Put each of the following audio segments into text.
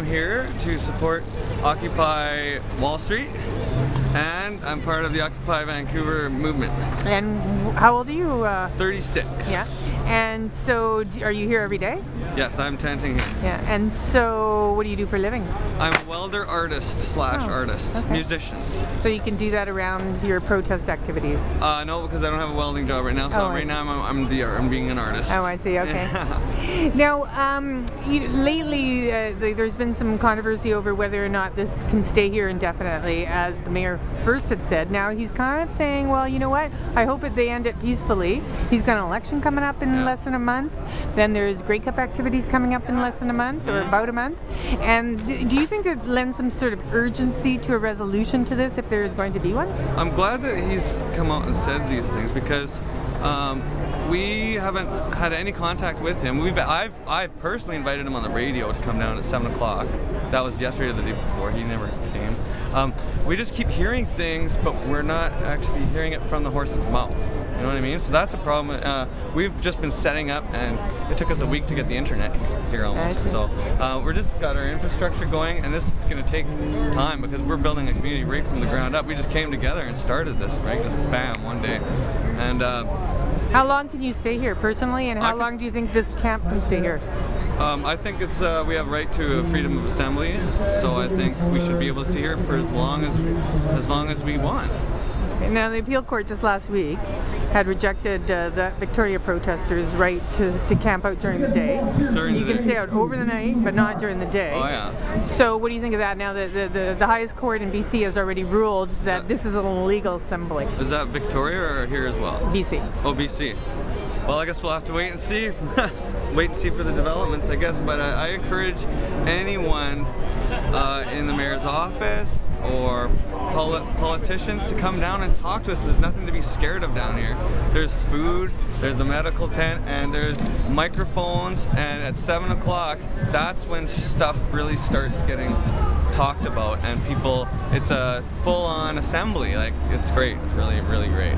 am here to support Occupy Wall Street, and I'm part of the Occupy Vancouver movement. And how old are you? 36. Yeah. And so, are you here every day? Yes, I'm tenting here. Yeah. And so, what do you do for a living? I'm a welder artist slash artist, musician. So you can do that around your protest activities? No, because I don't have a welding job right now. So right now I'm being an artist. Oh, I see. Okay. Now, lately there's been some controversy over whether or not this can stay here indefinitely, as the mayor first had said. Now he's kind of saying, well, you know what? I hope that they end it peacefully. He's got an election coming up in less than a month. Then there's Grey Cup activities coming up in less than a month, or about a month. And do you think it lends some sort of urgency to a resolution to this, if there is going to be one? I'm glad that he's come out and said these things, because we haven't had any contact with him. I've personally invited him on the radio to come down at 7 o'clock. That was yesterday or the day before. He never came. We just keep hearing things, but we're not actually hearing it from the horse's mouth. You know what I mean? So that's a problem. We've just been setting up, and it took us a week to get the internet here almost. So we're just got our infrastructure going, and this is going to take time because we're building a community right from the ground up. We just came together and started this, right? Just bam, one day. And how long can you stay here personally, and how long do you think this camp can stay here? I think it's we have right to freedom of assembly, so I think we should be able to stay here for as long as we want. Now, the appeal court just last week had rejected the Victoria protesters' right to camp out during the day. You can stay out over the night, but not during the day. Oh yeah. So what do you think of that now that the highest court in BC has already ruled that this is an illegal assembly? Is that Victoria or here as well? BC. Oh, BC. Well, I guess we'll have to wait and see. Wait and see for the developments, I guess. But I encourage anyone in the mayor's office or politicians to come down and talk to us. There's nothing to be scared of down here. There's food, there's a medical tent, and there's microphones, and at 7 o'clock, that's when stuff really starts getting talked about, and people, it's a full-on assembly. Like, it's great. It's really, really great.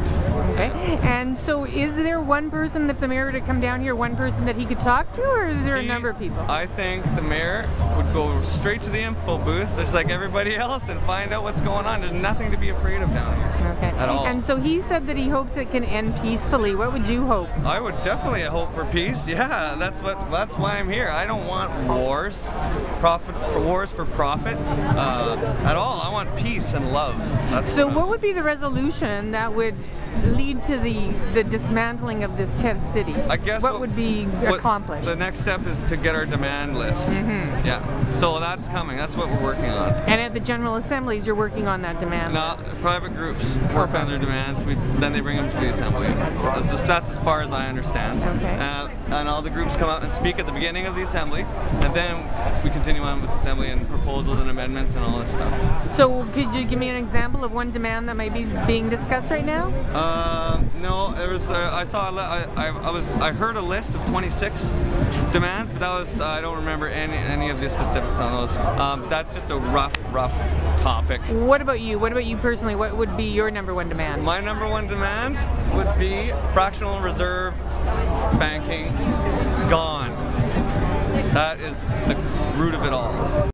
Okay. And so is there one person, if the mayor were to come down here, one person that he could talk to, or is there a number of people? I think the mayor would go straight to the info booth, just like everybody else, and find out what's going on. There's nothing to be afraid of down here. Okay. At all. And so he said that he hopes it can end peacefully. What would you hope? I would definitely hope for peace. Yeah, that's why I'm here. I don't want wars for profit at all. I want peace and love. So what would be the resolution that would lead to the dismantling of this tent city? I guess what would be accomplished? The next step is to get our demand list. Yeah, so that's coming. That's what we're working on. And at the General Assemblies, you're working on that demand list? Private groups work on their demands. Then they bring them to the Assembly. That's as far as I understand. Okay. And all the groups come out and speak at the beginning of the Assembly, and then we continue on with the Assembly and proposals and amendments and all this stuff. So could you give me an example of one demand that might be being discussed right now? No, there was. I heard a list of 26 demands, but that was I don't remember any of the specifics on those. That's just a rough topic. What about you? What about you personally? What would be your #1 demand? My #1 demand would be fractional reserve banking gone. That is the root of it all.